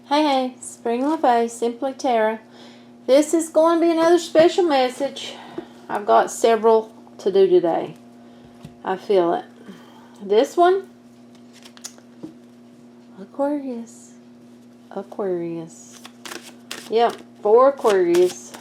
Hey, Spring LaFay, Simply Tara. This is going to be another special message. I've got several to do today. I feel it. This one, Aquarius. Aquarius. Yep, for Aquarius.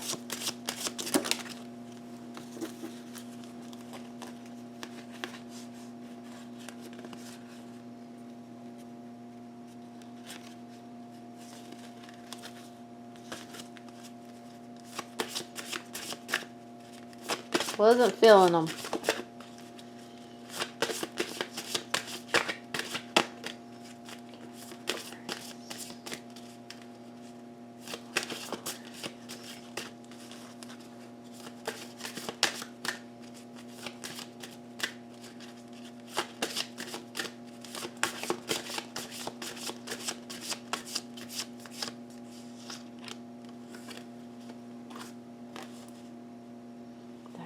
Wasn't feeling them.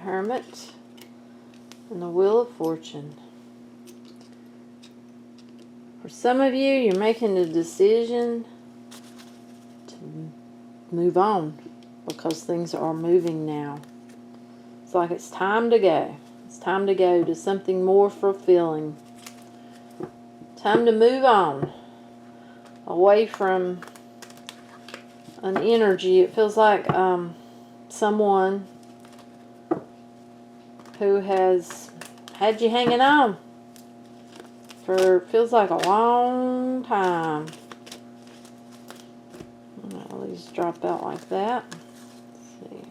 Hermit and the Wheel of Fortune. For some of you, you're making the decision to move on because things are moving now. It's like it's time to go. It's time to go to something more fulfilling. Time to move on away from an energy. It feels like someone who has had you hanging on for, feels like a long time. I'll just drop out like that. Let's see.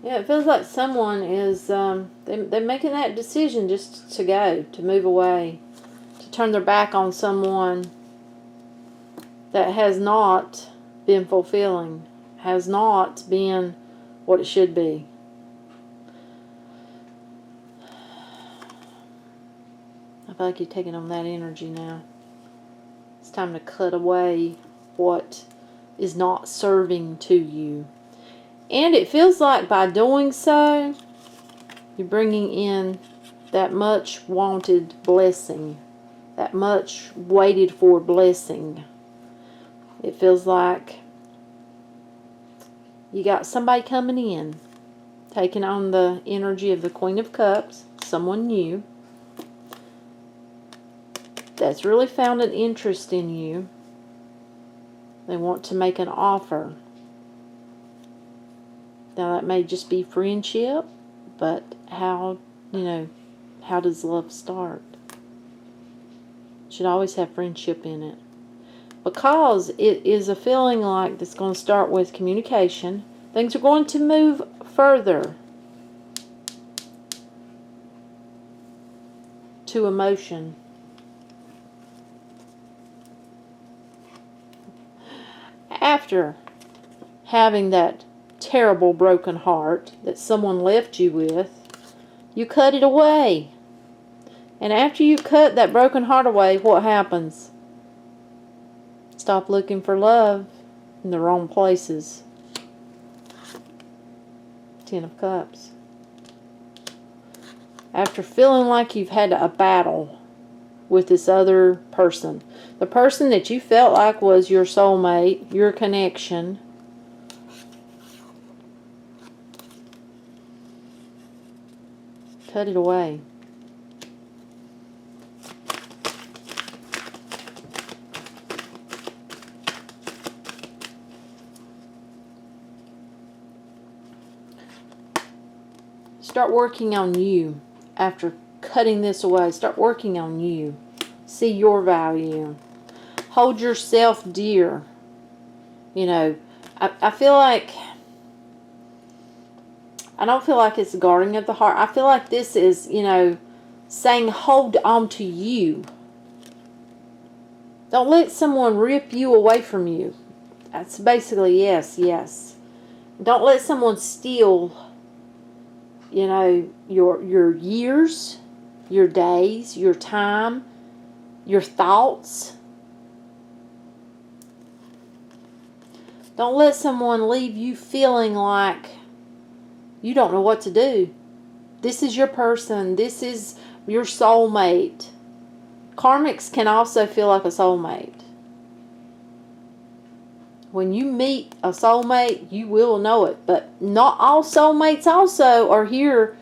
Yeah, it feels like someone is, they're making that decision just to go, to move away, to turn their back on someone that has not been fulfilling, has not been what it should be. I feel like you're taking on that energy now. It's time to cut away what is not serving to you. And it feels like by doing so, you're bringing in that much wanted blessing, that much waited for blessing. It feels like you got somebody coming in, taking on the energy of the Queen of Cups, someone new that's really found an interest in you. They want to make an offer. Now that may just be friendship, but how does love start? Should always have friendship in it. Because it is a feeling like it's going to start with communication. Things are going to move further to emotion. After having that terrible broken heart that someone left you with, you cut it away. And after you cut that broken heart away, what happens? Stop looking for love in the wrong places. Ten of Cups. After feeling like you've had a battle with this other person, the person that you felt like was your soulmate, your connection, cut it away. Start working on you after cutting this away. Start working on you. See your value. Hold yourself dear. I feel like, I don't feel like it's guarding of the heart. I feel like this is, saying hold on to you. Don't let someone rip you away from you. That's basically yes. Don't let someone steal, your years, your days, your time, your thoughts, Don't let someone leave you feeling like you don't know what to do. This is your person. This is your soulmate. Karmics can also feel like a soulmate. When you meet a soulmate, you will know it. But not all soulmates also are here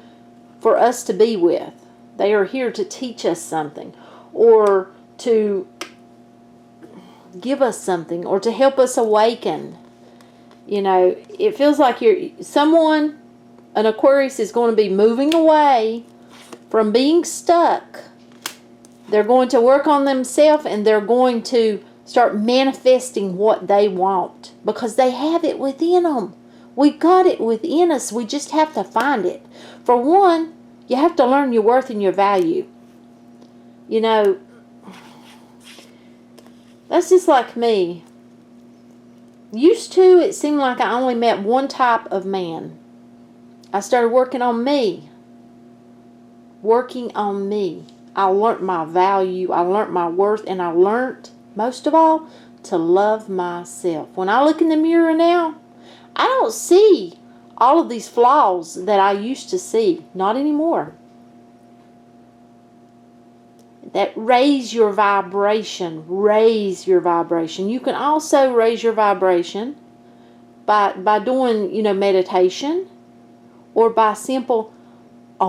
for us to be with. They are here to teach us something, or to give us something, or to help us awaken. You know, it feels like an Aquarius is going to be moving away from being stuck. They're going to work on themselves, and they're going to start manifesting what they want, because they have it within them. We got it within us. We just have to find it. For one, you have to learn your worth and your value. You know, that's just like me. Used to, it seemed like I only met one type of man. I started working on me. Working on me. I learned my value. I learned my worth. And I learned, most of all, to love myself. When I look in the mirror now, I don't see all of these flaws that I used to see. Not anymore. That raise your vibration. Raise your vibration. You can also raise your vibration by doing, you know, meditation, or by simple and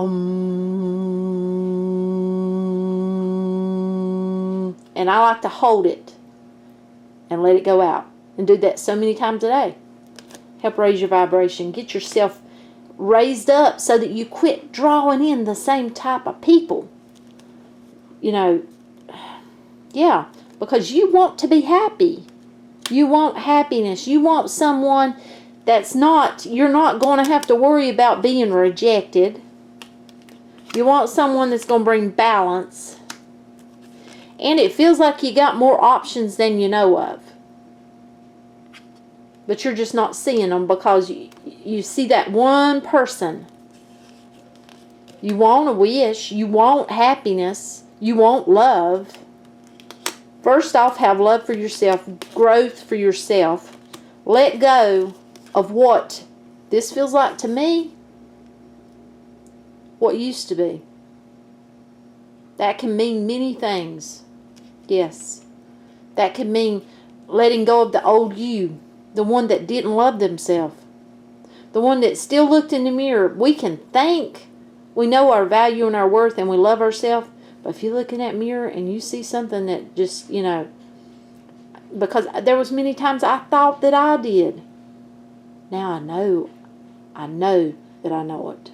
I like to hold it and let it go out, and do that so many times a day. Help raise your vibration. Get yourself raised up so that you quit drawing in the same type of people. You know, yeah, because you want to be happy. You want happiness. You want someone that's not, you're not going to have to worry about being rejected. You want someone that's going to bring balance. And it feels like you got more options than you know of. But you're just not seeing them, because you see that one person. You want a wish. You want happiness. You want love. First off, have love for yourself. Growth for yourself. Let go of what this feels like to me. What used to be. That can mean many things. Yes. That can mean letting go of the old you. The one that didn't love themselves. The one that still looked in the mirror. We can think we know our value and our worth, and we love ourselves. But if you look in that mirror and you see something that just, you know, because there was many times I thought that I did. Now I know that I know it.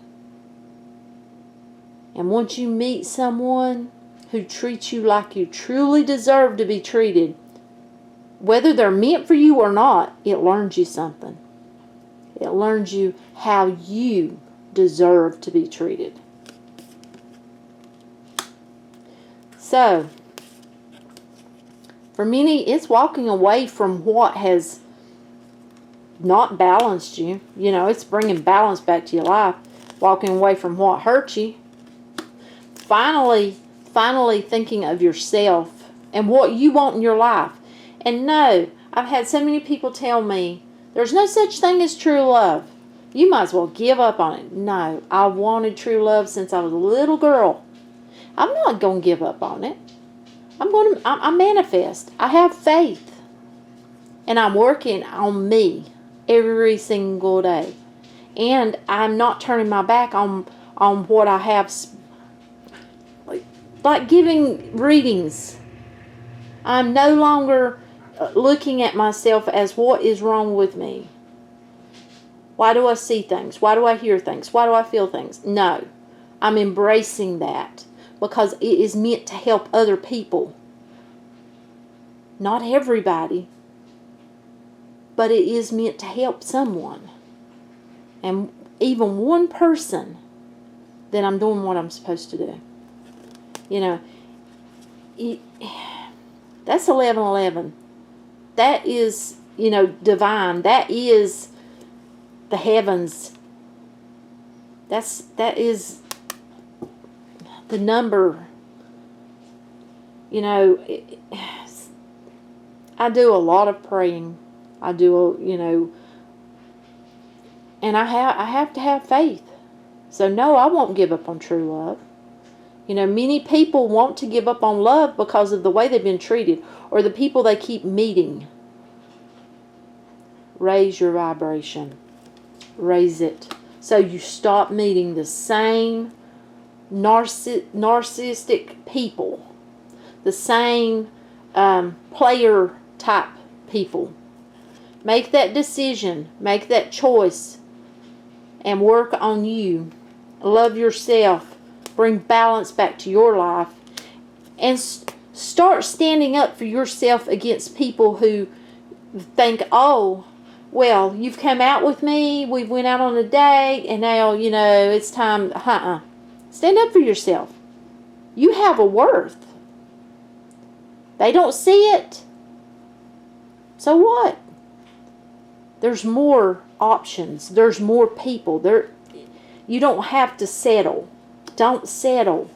And once you meet someone who treats you like you truly deserve to be treated, whether they're meant for you or not, it learns you something. It learns you how you deserve to be treated. So, for many, it's walking away from what has not balanced you. You know, it's bringing balance back to your life. Walking away from what hurt you. Finally thinking of yourself and what you want in your life. And no, I've had so many people tell me, there's no such thing as true love. You might as well give up on it. No, I wanted true love since I was a little girl. I'm not going to give up on it. I manifest. I have faith. And I'm working on me every single day. And I'm not turning my back on what I have. Like giving readings. I'm no longer looking at myself as what is wrong with me. Why do I see things? Why do I hear things? Why do I feel things? No. I'm embracing that. Because it is meant to help other people. Not everybody. But it is meant to help someone. And even one person, then I'm doing what I'm supposed to do. You know, that's 1111. That is, you know, divine. That is the heavens. That is the number. You know, I do a lot of praying. I do, you know, and I have to have faith. So no, I won't give up on true love. You know, many people want to give up on love because of the way they've been treated or the people they keep meeting. Raise your vibration. Raise it. So you stop meeting the same narcissistic people. The same player type people. Make that decision. Make that choice. And work on you. Love yourself. Bring balance back to your life. And start standing up for yourself against people who think, oh, well, you've come out with me, we went out on a date, and now, you know, it's time. Stand up for yourself. You have a worth. They don't see it. So what? There's more options. There's more people. You don't have to settle. Don't settle.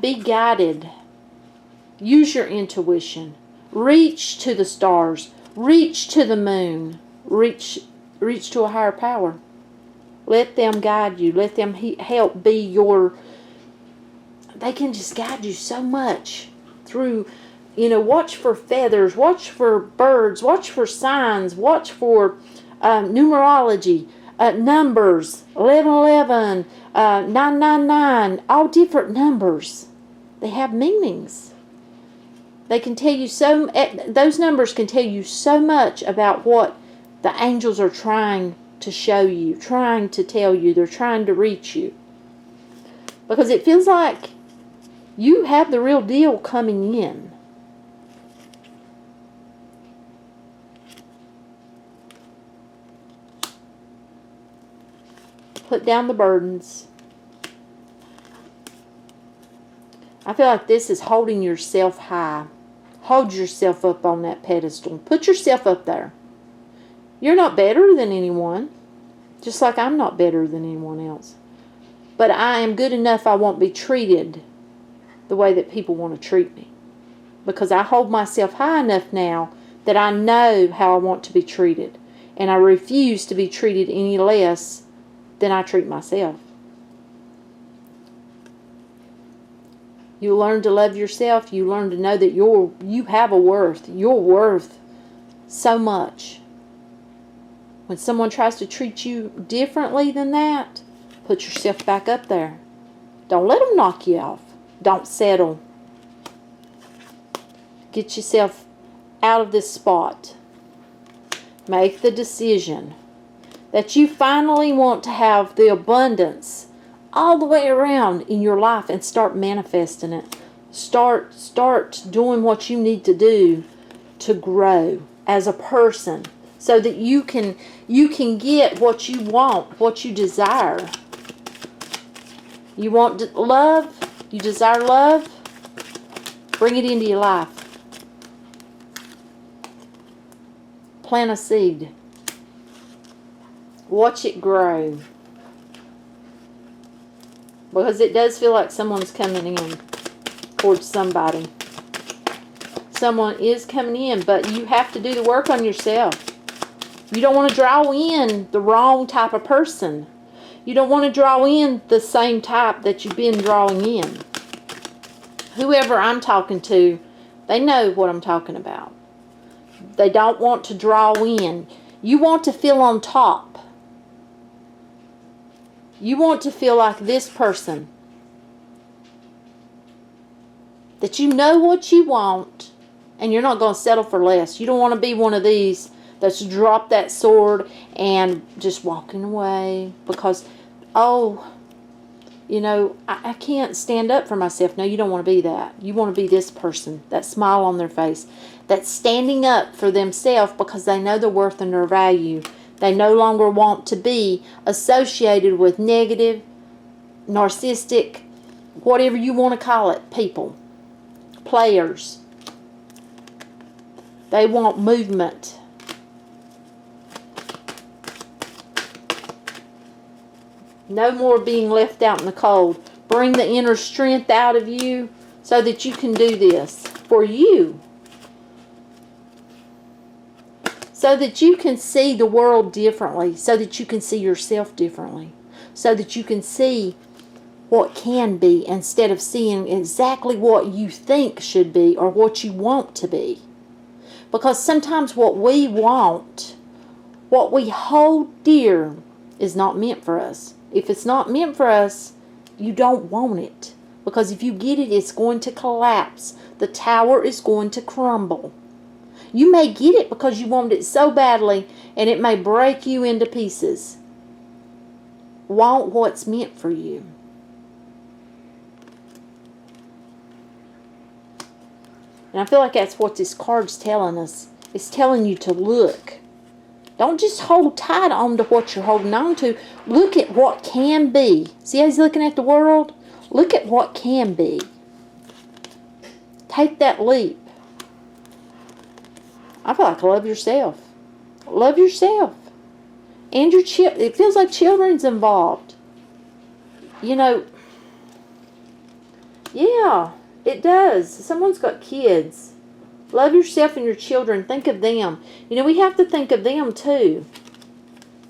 Be guided. Use your intuition. Reach to the stars. Reach to the moon. Reach to a higher power. Let them guide you. Let them help be your... They can just guide you so much through, you know, watch for feathers, watch for birds, watch for signs, watch for numerology, numbers, 1111, 999, all different numbers. They have meanings. They can tell you those numbers can tell you so much about what the angels are trying to show you, trying to tell you. They're trying to reach you. Because it feels like you have the real deal coming in. Put down the burdens. I feel like this is holding yourself high. Hold yourself up on that pedestal. Put yourself up there. You're not better than anyone. Just like I'm not better than anyone else. But I am good enough I won't be treated the way that people want to treat me. Because I hold myself high enough now that I know how I want to be treated. And I refuse to be treated any less than I treat myself. You learn to love yourself. You learn to know that you have a worth. You're worth so much. When someone tries to treat you differently than that, put yourself back up there. Don't let them knock you off. Don't settle. Get yourself out of this spot. Make the decision that you finally want to have the abundance all the way around in your life and start manifesting it. Start doing what you need to do to grow as a person so that you can get what you want, what you desire. You want love? You desire love? Bring it into your life. Plant a seed. Watch it grow. Because it does feel like someone's coming in towards somebody. Someone is coming in, but you have to do the work on yourself. You don't want to draw in the wrong type of person. You don't want to draw in the same type that you've been drawing in. Whoever I'm talking to, they know what I'm talking about. They don't want to draw in. You want to feel on top. You want to feel like this person. That you know what you want and you're not going to settle for less. You don't want to be one of these that's dropped that sword and just walking away because, oh, you know, I can't stand up for myself. No, you don't want to be that. You want to be this person, that smile on their face, that's standing up for themselves because they know their worth and their value. They no longer want to be associated with negative, narcissistic, whatever you want to call it, people, players. They want movement. No more being left out in the cold. Bring the inner strength out of you so that you can do this for you. so that you can see the world differently, so that you can see yourself differently, so that you can see what can be instead of seeing exactly what you think should be or what you want to be. Because sometimes what we want, what we hold dear, is not meant for us. If it's not meant for us, you don't want it. Because if you get it, it's going to collapse. The tower is going to crumble. You may get it because you want it so badly, and it may break you into pieces. Want what's meant for you. And I feel like that's what this card's telling us. It's telling you to look. Don't just hold tight on to what you're holding on to. Look at what can be. See how he's looking at the world? Look at what can be. Take that leap. I feel like love yourself. Love yourself. And your children. It feels like children's involved. You know, yeah, it does. Someone's got kids. Love yourself and your children. Think of them. You know, we have to think of them too.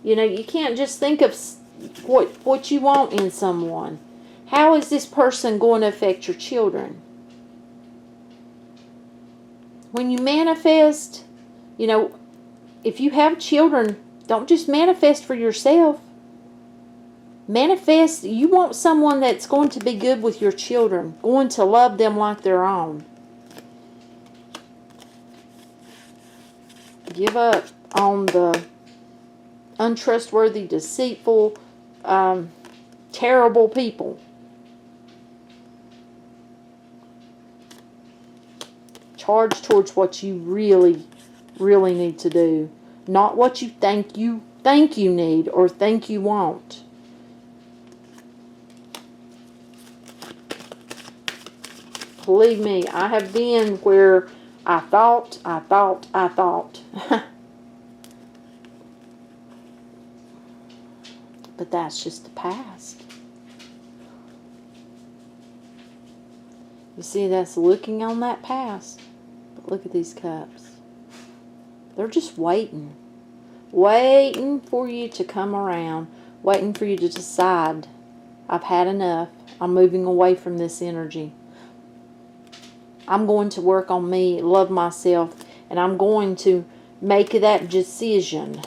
You know, you can't just think of what you want in someone. How is this person going to affect your children? When you manifest, you know, if you have children, don't just manifest for yourself. Manifest, you want someone that's going to be good with your children, going to love them like their own. Give up on the untrustworthy, deceitful, terrible people. Charge towards what you really, really need to do. Not what you think you need or think you want. Believe me, I have been where I thought. But that's just the past. You see, that's looking on that past. But look at these cups. They're just waiting. Waiting for you to come around. Waiting for you to decide, I've had enough. I'm moving away from this energy. I'm going to work on me, love myself, and I'm going to make that decision.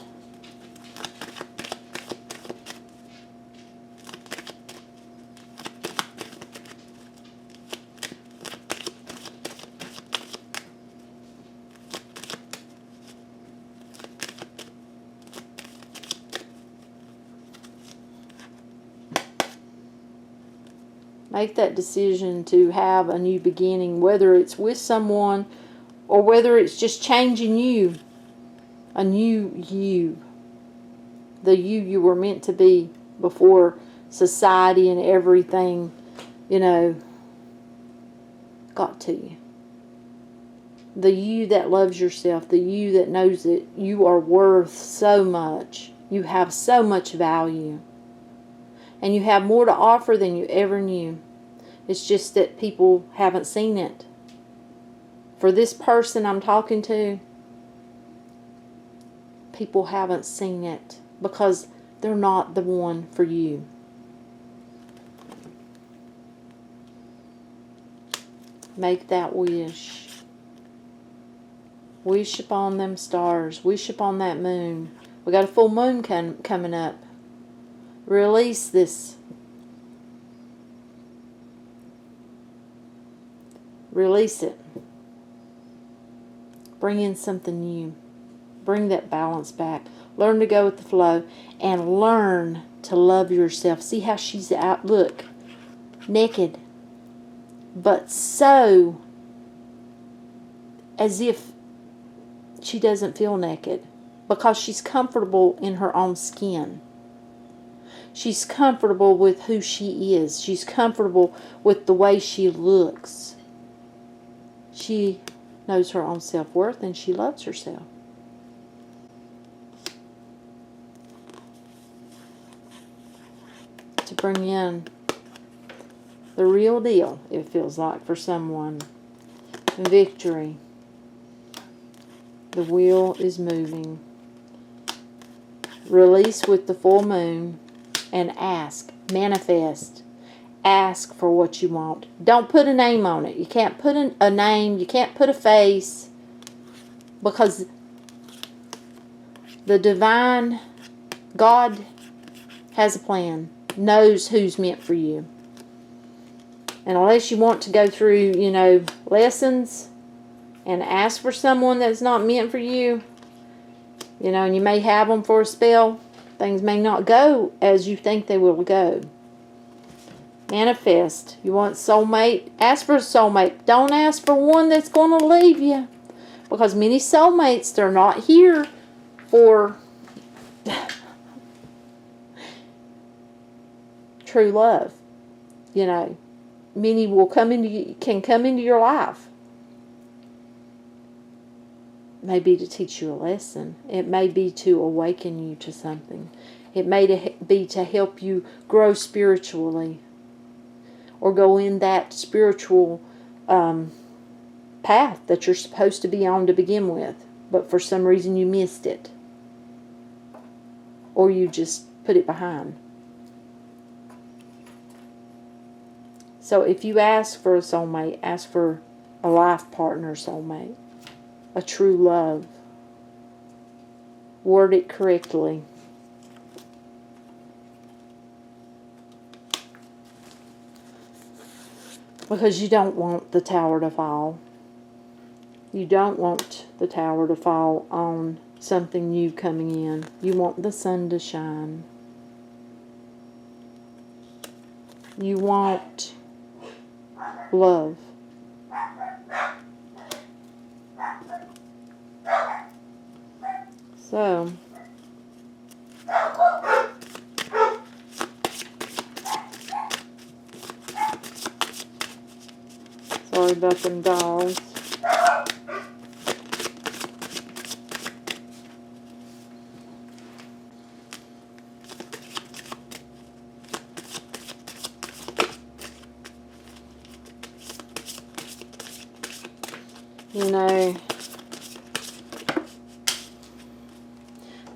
Make that decision to have a new beginning, whether it's with someone or whether it's just changing you. A new you. The you were meant to be before society and everything, you know, got to you. The you that loves yourself. The you that knows that you are worth so much. You have so much value. And you have more to offer than you ever knew. It's just that people haven't seen it. For this person I'm talking to, people haven't seen it because they're not the one for you. Make that wish. Wish upon them stars. Wish upon that moon. We got a full moon coming up. Release this. Release it. Bring in something new. Bring that balance back. Learn to go with the flow. And learn to love yourself. See how she's out. Look. Naked. But so as if she doesn't feel naked. Because she's comfortable in her own skin. She's comfortable with who she is. She's comfortable with the way she looks. She knows her own self-worth and she loves herself. To bring in the real deal, it feels like, for someone. Victory. The wheel is moving. Release with the full moon and ask. Manifest. Ask for what you want. Don't put a name on it. You can't put a name. You can't put a face. Because the divine God has a plan. Knows who's meant for you. And unless you want to go through, you know, lessons and ask for someone that's not meant for you, you know, and you may have them for a spell, things may not go as you think they will go. Manifest. You want soulmate? Ask for a soulmate. Don't ask for one that's going to leave you. Because many soulmates, they're not here for true love. You know, many will come can come into your life. It may be to teach you a lesson. It may be to awaken you to something. It may be to help you grow spiritually. Or go in that spiritual path that you're supposed to be on to begin with. But for some reason you missed it. Or you just put it behind. So if you ask for a soulmate, ask for a life partner soulmate. A true love. Word it correctly. Because you don't want the tower to fall. You don't want the tower to fall on something new coming in. You want the sun to shine. You want love. So, sorry about them dolls. You know,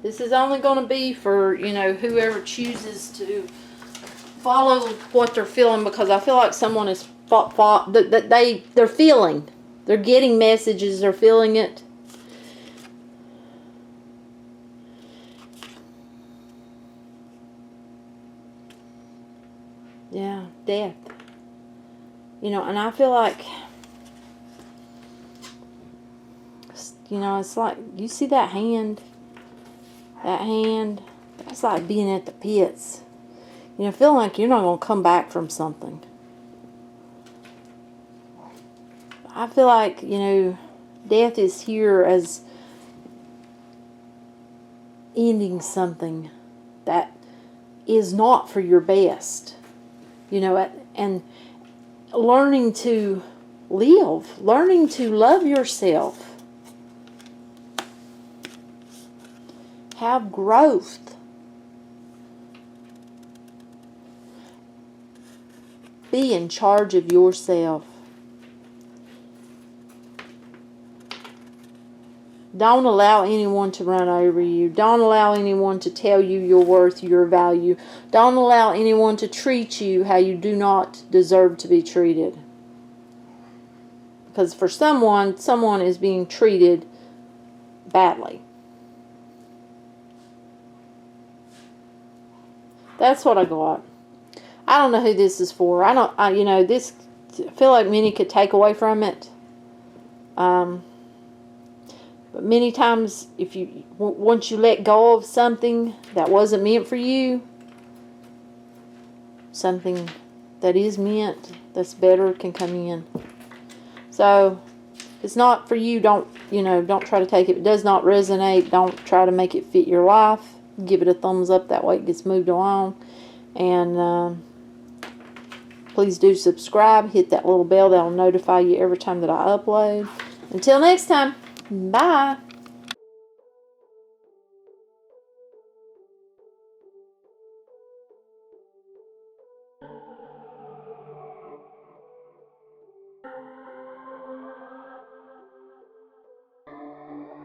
this is only going to be for, you know, whoever chooses to follow what they're feeling, because I feel like someone is they're feeling. They're getting messages. They're feeling it. Yeah, death. You know, and I feel like, you know, it's like, you see that hand? That hand? That's like being at the pits. You know, feeling like you're not going to come back from something. I feel like, you know, death is here as ending something that is not for your best. You know, and learning to live. Learning to love yourself. Have growth. Be in charge of yourself. Don't allow anyone to run over you. Don't allow anyone to tell you your worth, your value. Don't allow anyone to treat you how you do not deserve to be treated. Because for someone is being treated badly. That's what I got. I don't know who this is for. You know, this, I feel like many could take away from it. But many times, if you once you let go of something that wasn't meant for you, something that is meant, that's better, can come in. So, if it's not for you, don't try to take it. If it does not resonate, don't try to make it fit your life. Give it a thumbs up. That way it gets moved along. And please do subscribe. Hit that little bell. That will notify you every time that I upload. Until next time. Bye.